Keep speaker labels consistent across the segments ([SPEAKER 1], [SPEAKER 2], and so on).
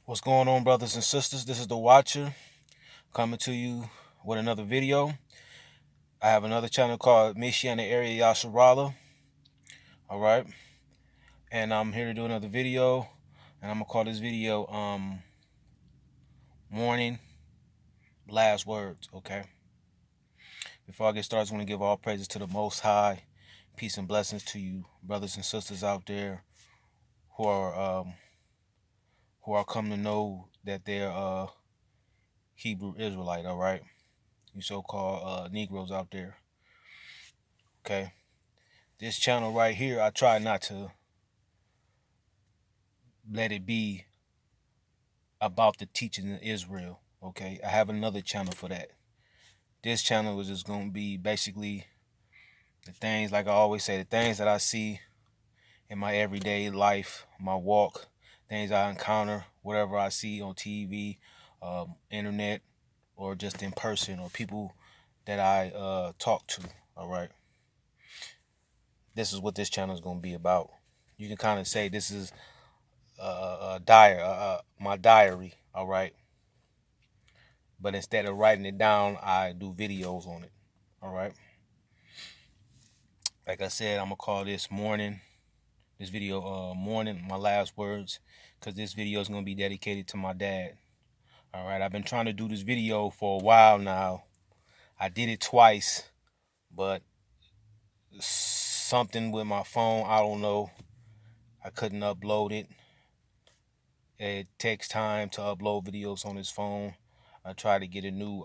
[SPEAKER 1] What's going on, brothers and sisters? This is the Watcher coming to you with another video. I have another channel called Michiana Area Yasharala. All right, and I'm here to do another video, and I'm gonna call this video Mourning, Last Words. Okay. Before I get started, I want to give all praises to the Most High. Peace and blessings to you, brothers and sisters out there who are coming to know that they're Hebrew Israelite. All right, you so-called Negroes out there. Okay. This channel right here, I try not to let it be about the teaching of Israel. Okay, I have another channel for that. This channel is just going to be basically the things, like I always say, the things that I see in my everyday life, my walk, things I encounter, whatever I see on TV, internet, or just in person, or people that I talk to. All right, this is what this channel is going to be about. You can kind of say this is my diary. All right, but instead of writing it down, I do videos on it. All right, like I said, I'm gonna call this Mourning, this video Mourning, my last words, because this video is gonna be dedicated to my dad. All right, I've been trying to do this video for a while now. I did it twice, but something with my phone, I don't know, I couldn't upload it. It takes time to upload videos on this phone. I tried to get a new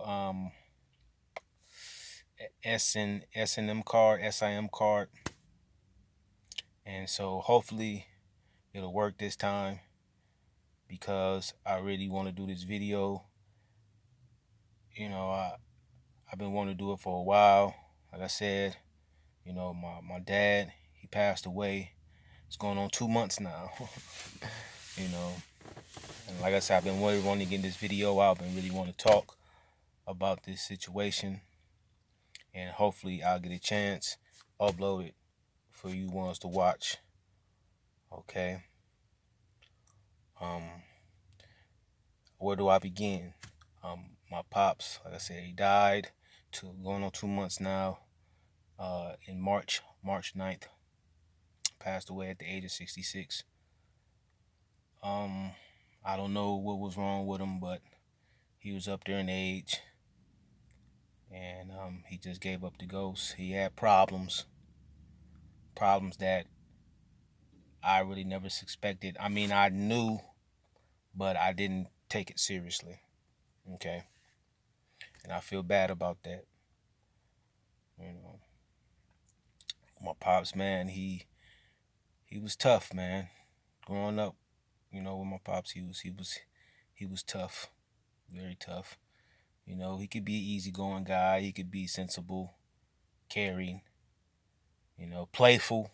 [SPEAKER 1] SIM card, and so hopefully it'll work this time, because I really want to do this video. You know, I've been wanting to do it for a while. Like I said, you know, my dad, he passed away. It's going on 2 months now. You know, and like I said, I've been really wanting to get this video out. I've been really want to talk about this situation, and hopefully I'll get a chance upload it for you ones to watch. Okay. Where do I begin? My pops, like I said, he died going on 2 months now. In March 9th, passed away at the age of 66. I don't know what was wrong with him, but he was up there in age, and he just gave up the ghost. He had problems that I really never suspected. I mean, I knew, but I didn't take it seriously. Okay, and I feel bad about that. You know, my pops, man, he was tough, man. Growing up, you know, with my pops, he was tough, very tough. You know, he could be an easygoing guy. He could be sensible, caring, you know, playful,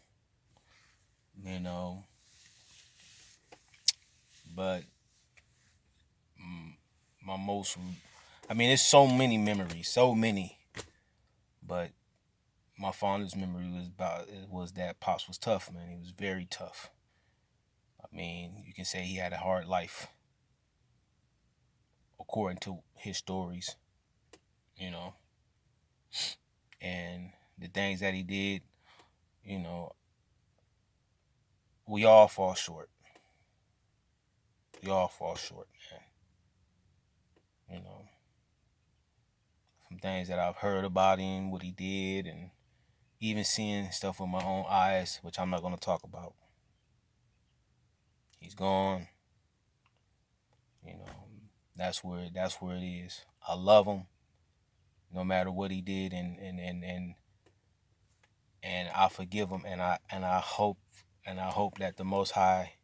[SPEAKER 1] you know. But my most, I mean, there's so many memories, so many. But my fondest memory was that Pops was tough, man. He was very tough. I mean, you can say he had a hard life, according to his stories, you know. And the things that he did, you know, we all fall short. We all fall short, man. You know, some things that I've heard about him, what he did, and even seeing stuff with my own eyes, which I'm not going to talk about. He's gone. You know, that's where it is. I love him, no matter what he did, and I forgive him, and I hope that the Most High,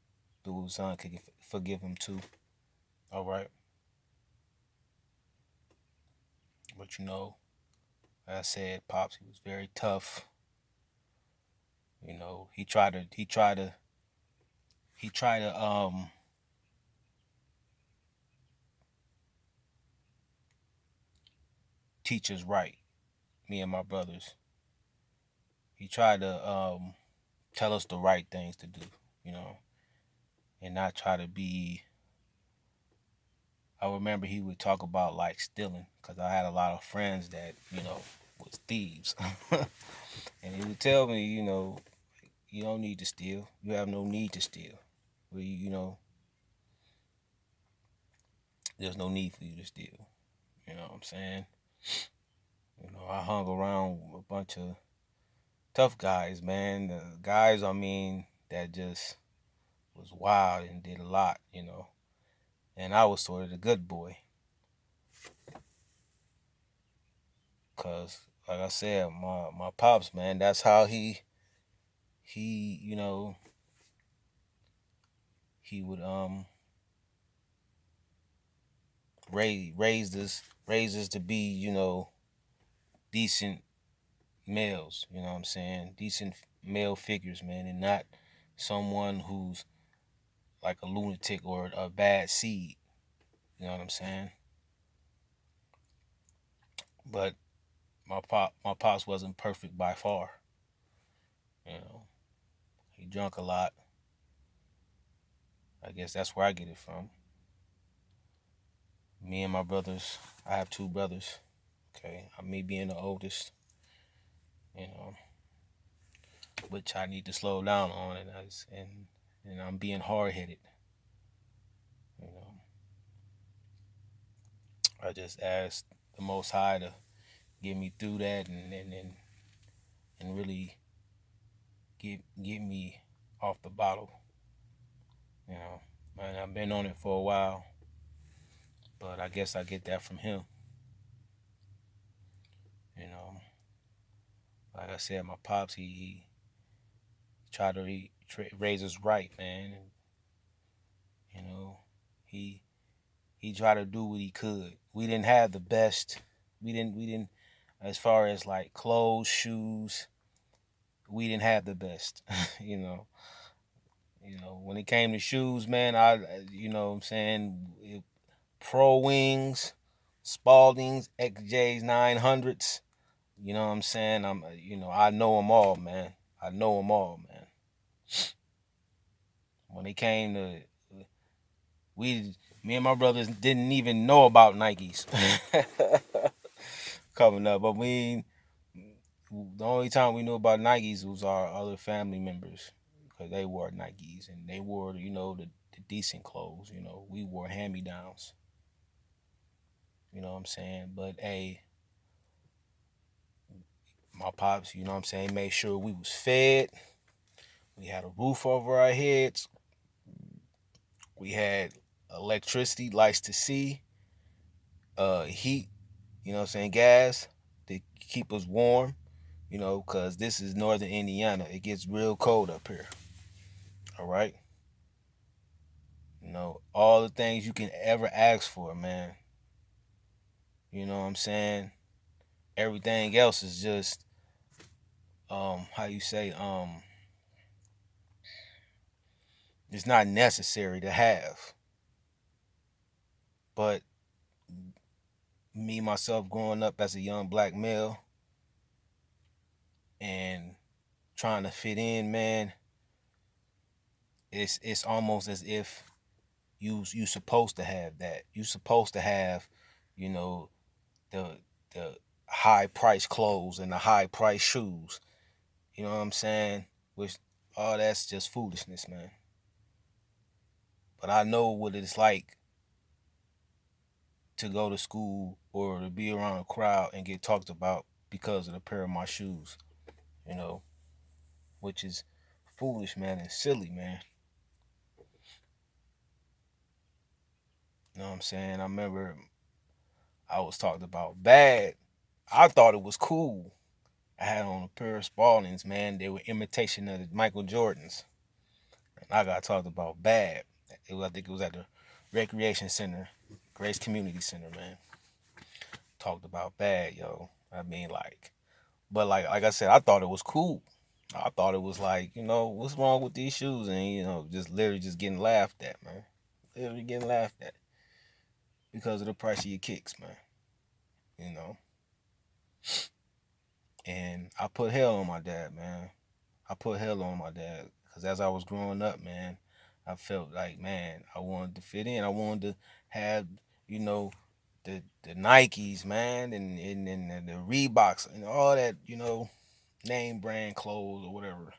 [SPEAKER 1] through His Son, could forgive him too. All right. But you know, like I said, Pops, he was very tough. You know, he tried to teach us right, me and my brothers. He tried to tell us the right things to do, you know, and not try to be I remember he would talk about like stealing, because I had a lot of friends that was thieves, and he would tell me, you don't need to steal. You have no need to steal. There's no need for you to steal. You know what I'm saying? I hung around a bunch of tough guys, man. The guys, I mean, that just was wild and did a lot. And I was sort of the good boy, cause like I said, my pops, man, that's how he he would raise us to be decent males. You know what I'm saying? Decent male figures, man, and not someone who's like a lunatic or a bad seed. You know what I'm saying? But my pops wasn't perfect by far. You know, he drunk a lot. I guess that's where I get it from. Me and my brothers, I have two brothers. Okay, me being the oldest, you know, which I need to slow down on, and I'm being hard headed. You know, I just asked the Most High to get me through that, and really get me off the bottle. You know, and I've been on it for a while, but I guess I get that from him. You know, like I said, my pops, he tried to raise us right, man. And, you know, he he tried to do what he could. We didn't have the best. We didn't as far as like clothes, shoes. We didn't have the best. you know. When it came to shoes, man, what I'm saying, Pro Wings, Spaldings, XJs 900s. You know what I'm saying? I know them all, man. I know them all, man. When it came to we, me and my brothers didn't even know about Nikes coming up. But the only time we knew about Nikes was our other family members, because they wore Nikes and they wore, the decent clothes. We wore hand me downs. You know what I'm saying? But hey, my pops, you know what I'm saying, made sure we was fed. We had a roof over our heads. We had electricity, lights to see, heat, you know what I'm saying, gas to keep us warm, because this is northern Indiana. It gets real cold up here. All right. All the things you can ever ask for, man. You know what I'm saying? Everything else is just how you say, it's not necessary to have. But me myself growing up as a young black male and trying to fit in, man, it's almost as if you supposed to have that. You supposed to have, you know, the the high price clothes and the high price shoes. You know what I'm saying? Which all that's just foolishness, man. But I know what it's like to go to school or to be around a crowd and get talked about because of the pair of my shoes, you know, which is foolish, man, and silly, man. You know what I'm saying? I remember I was talked about bad. I thought it was cool. I had on a pair of Spaldings, man. They were imitation of the Michael Jordans. And I got talked about bad. I think it was at the Recreation Center, Grace Community Center, man. Talked about bad, yo. I mean, but like I said, I thought it was cool. I thought it was like, what's wrong with these shoes? And, just literally just getting laughed at, man. Literally getting laughed at because of the price of your kicks, man. You know? And I put hell on my dad, man. I put hell on my dad because as I was growing up, man, I felt like, man, I wanted to fit in. I wanted to have you know, the Nikes, man, and the Reeboks and all that, name brand clothes or whatever.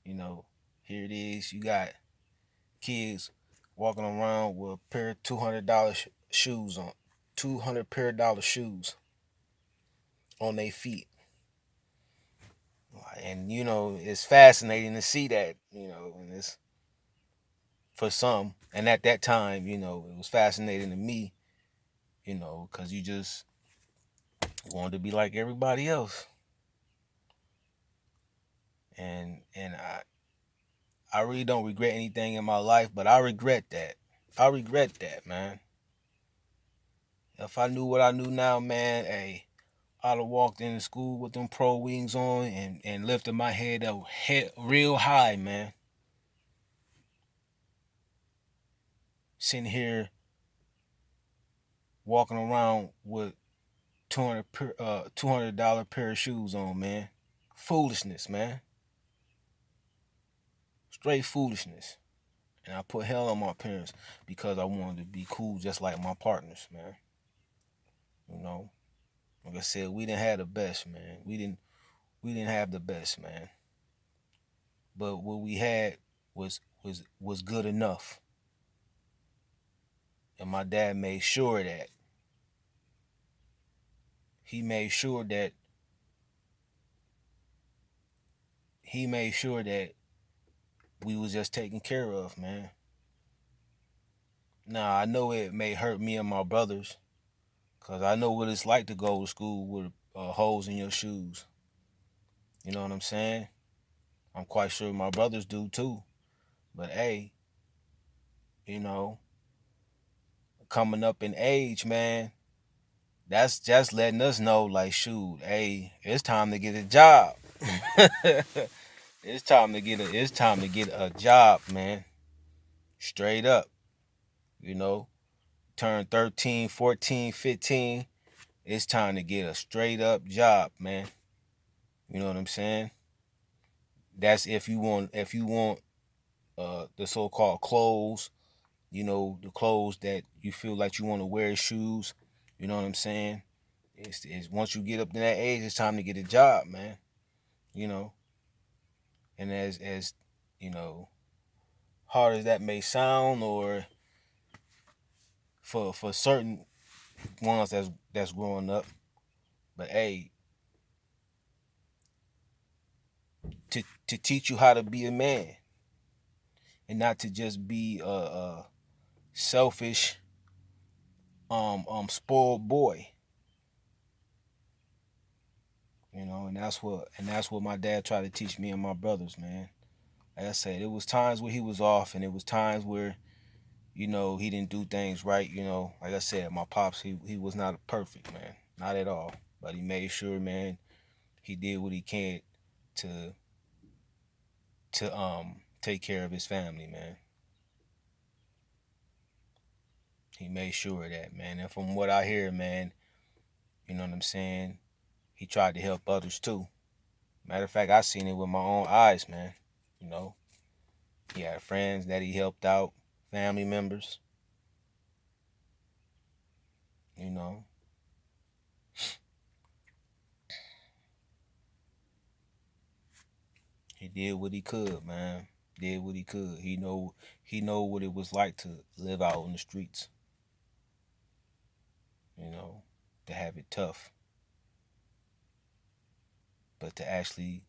[SPEAKER 1] You know, here it is. You got kids walking around with a pair of $200 shoes on, 200 pair of dollar shoes on their feet. And it's fascinating to see that, and it's for some. And at that time, it was fascinating to me, because you just wanted to be like everybody else. And I really don't regret anything in my life, but I regret that. I regret that, man. If I knew what I knew now, man, hey, I'd have walked into school with them pro wings on and lifted my head up real high, man. Sitting here walking around with $200 pair of shoes on, man. Foolishness, man. Straight foolishness. And I put hell on my parents because I wanted to be cool just like my partners, man. You know, like I said, we didn't have the best, man. We didn't have the best, man. But what we had was good enough. And my dad made sure that he made sure that he made sure that we was just taken care of, man. Now I know it may hurt me and my brothers, cause I know what it's like to go to school with holes in your shoes. You know what I'm saying? I'm quite sure my brothers do too. But hey, you know, coming up in age, man, that's just letting us know, like, shoot, hey, it's time to get a job. It's time to get a job, man. Straight up. You know, turn 13, 14, 15. It's time to get a straight up job, man. You know what I'm saying? That's if you want the so called clothes, the clothes that you feel like you want to wear, shoes, you know what I'm saying? It's once you get up to that age, it's time to get a job, man. You know, and as you know, hard as that may sound, or for certain ones that's growing up, but hey, to teach you how to be a man and not to just be a selfish spoiled boy, and that's what my dad tried to teach me and my brothers, man. Like I said, it was times where he was off, and it was times where he didn't do things right. Like I said, my pops, he was not perfect, man, not at all, but he made sure, man, he did what he can to take care of his family, man. He made sure of that, man. And from what I hear, man, you know what I'm saying, he tried to help others too. Matter of fact, I seen it with my own eyes, man. You know, he had friends that he helped out, family members. You know, he did what he could, man. Did what he could. He know what it was like to live out in the streets. You know, to have it tough, but to actually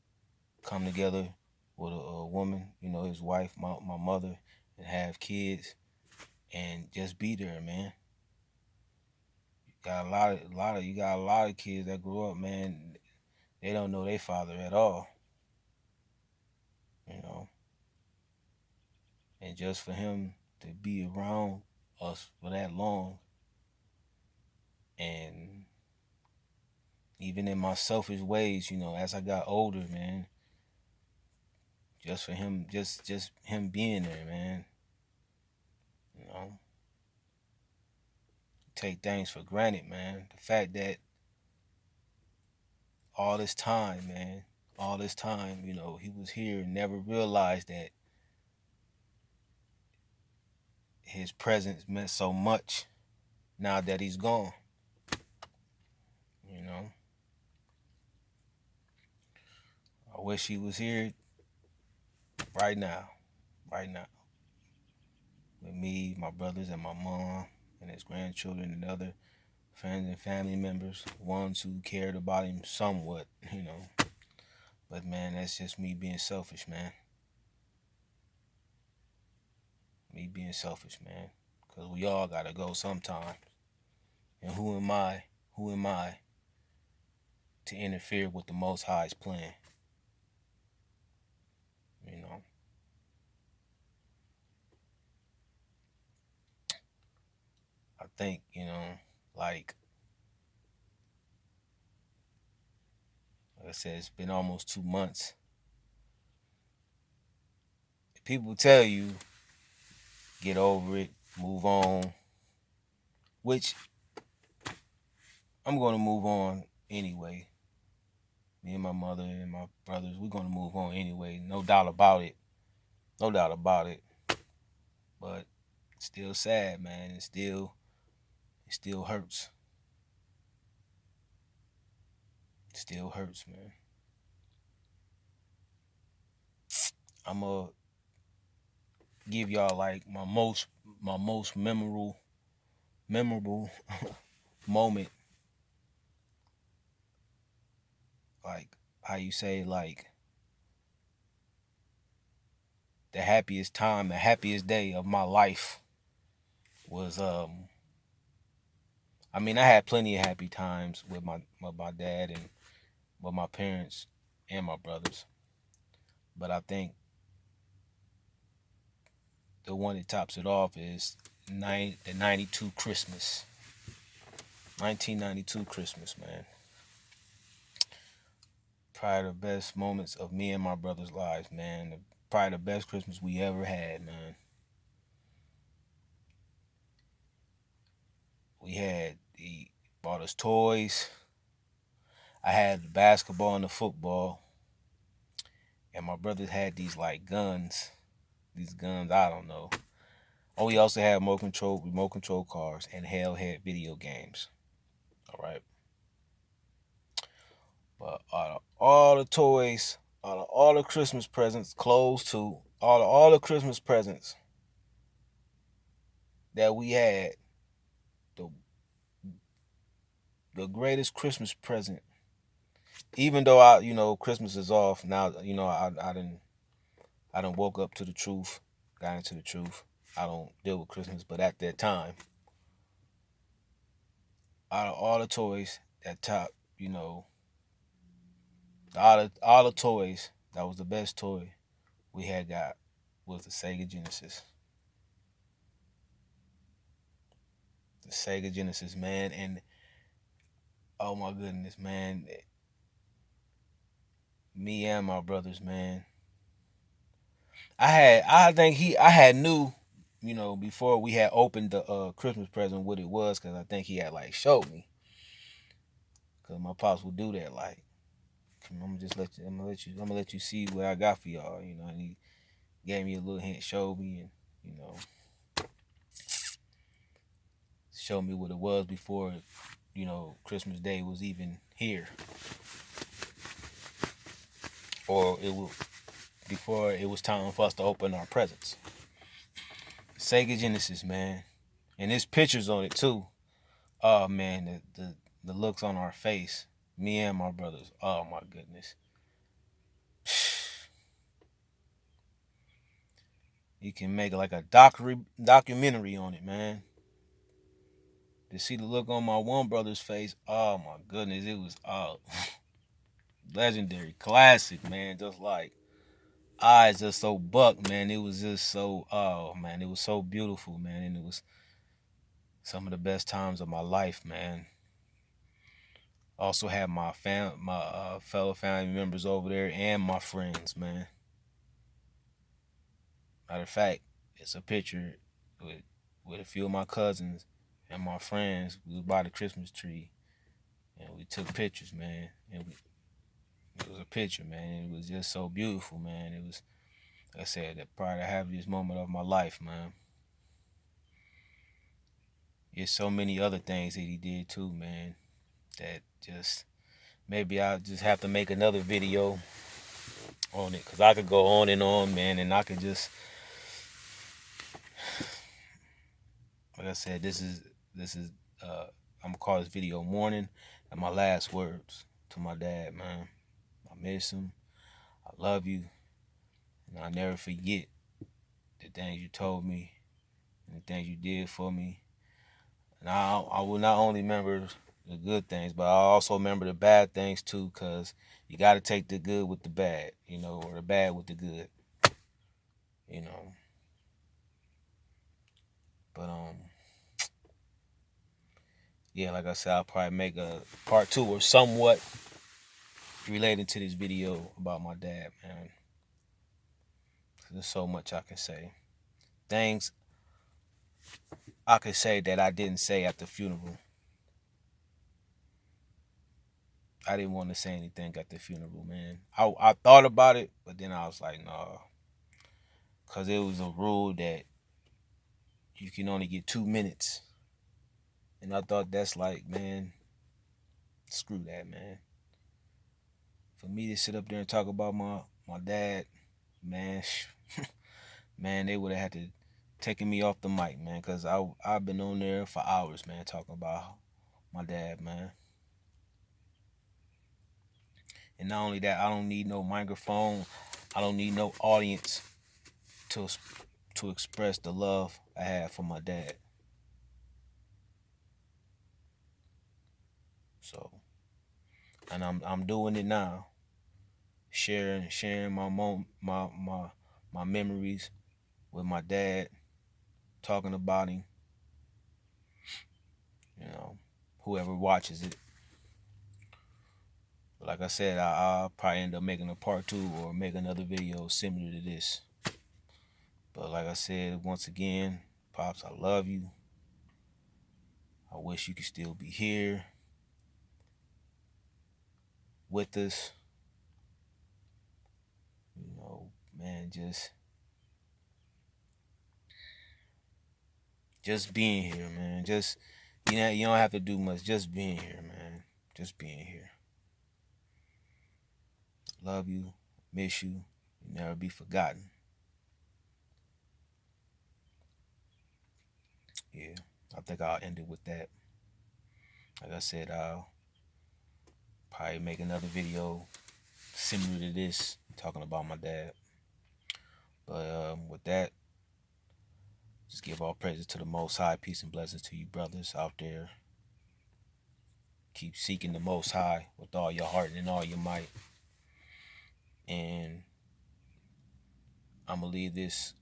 [SPEAKER 1] come together with a woman, his wife, my mother, and have kids and just be there, man. You got a lot of kids that grow up, man. They don't know their father at all, you know. And just for him to be around us for that long, and even in my selfish ways, as I got older, man, just for him, just him being there, man, you know, take things for granted, man. The fact that all this time, man, all this time, he was here and never realized that his presence meant so much, now that he's gone. You know, I wish he was here right now, right now, with me, my brothers, and my mom, and his grandchildren, and other friends and family members, ones who cared about him somewhat, you know. But man, that's just me being selfish, man. Me being selfish, man. Cause we all gotta go sometime. And who am I? Who am I to interfere with the Most High's plan? You know. I think, like like I said, it's been almost 2 months. People tell you get over it, move on, which I'm gonna move on anyway. Me and my mother and my brothers, we're gonna move on anyway. No doubt about it. No doubt about it. But it's still sad, man. It still hurts. It still hurts, man. I'm gonna give y'all like my most memorable moment, like how you say, like the happiest time, the happiest day of my life was I mean, I had plenty of happy times with my dad and with my parents and my brothers, but I think the one that tops it off is the 92 Christmas. 1992 Christmas, man. Probably the best moments of me and my brother's lives, man. Probably the best Christmas we ever had, man. He bought us toys. I had the basketball and the football, and my brothers had these like guns. These guns, I don't know. Oh, we also had remote control cars, and Hellhead video games. All right, but out of all the toys, out of all the Christmas presents, clothes too, all the Christmas presents that we had, the the greatest Christmas present. Even though Christmas is off now. I didn't woke up to the truth, got into the truth. I don't deal with Christmas, but at that time, out of all the toys that top, you know, all the toys, that was the best toy we had got was the Sega Genesis. The Sega Genesis, man, and oh my goodness, man, me and my brothers, man. I had knew, before we had opened the Christmas present what it was, because I think he had like showed me, because my pops would do that, like, I'm gonna just let you. I'm gonna let you see what I got for y'all. And he gave me a little hint, showed me, and you know, showed me what it was before, Christmas Day was even here, or it was before it was time for us to open our presents. Sega Genesis, man, and there's pictures on it too. Oh man, the looks on our face, me and my brothers. Oh my goodness. You can make like a documentary on it, man. To see the look on my one brother's face, oh my goodness, it was legendary, classic, man. Just like eyes just so buck, man. It was just so, oh man, it was so beautiful, man, and it was some of the best times of my life, man. Also had my fellow family members over there and my friends, man. Matter of fact, it's a picture with a few of my cousins and my friends. We was by the Christmas tree and we took pictures, man. It was a picture, man. It was just so beautiful, man. It was, like I said, probably the happiest moment of my life, man. There's so many other things that he did too, man. That just maybe I'll just have to make another video on it, cause I could go on and on, man, and I could just, like I said, this is I'm gonna call this video "Mourning," and my last words to my dad, man. I miss him. I love you, and I'll never forget the things you told me and the things you did for me. And I will not only remember the good things, but I also remember the bad things too, cause you got to take the good with the bad, or the bad with the good, you know. But yeah, like I said, I'll probably make a part 2 or somewhat related to this video about my dad, man. There's so much I can say. Things I could say that I didn't say at the funeral. I didn't want to say anything at the funeral, man. I thought about it, but then I was like, nah. Because it was a rule that you can only get 2 minutes. And I thought that's like, man, screw that, man. For me to sit up there and talk about my dad, man, man, they would have had to taken me off the mic, man, because I've been on there for hours, man, talking about my dad, man. And not only that, I don't need no microphone. I don't need no audience to express the love I have for my dad. So, and I'm doing it now. Sharing my memories with my dad, talking about him. Whoever watches it. But like I said, I'll probably end up making a part 2 or make another video similar to this. But like I said, once again, Pops, I love you. I wish you could still be here with us. Man, just being here, man. Just, you don't have to do much. Just being here, man. Just being here. Love you. Miss you. You'll never be forgotten. Yeah, I think I'll end it with that. Like I said, I'll probably make another video similar to this, talking about my dad. But with that, just give all praises to the Most High. Peace and blessings to you brothers out there. Keep seeking the Most High with all your heart and all your might. And I'm gonna leave this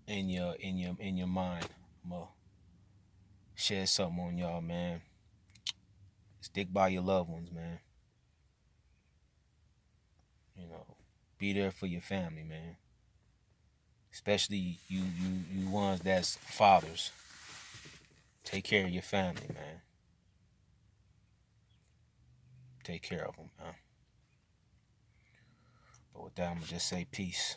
[SPEAKER 1] in your mind. I'm gonna share something on y'all, man. Stick by your loved ones, man. Be there for your family, man. Especially you ones that's fathers. Take care of your family, man. Take care of them, man. But with that, I'm gonna just say peace.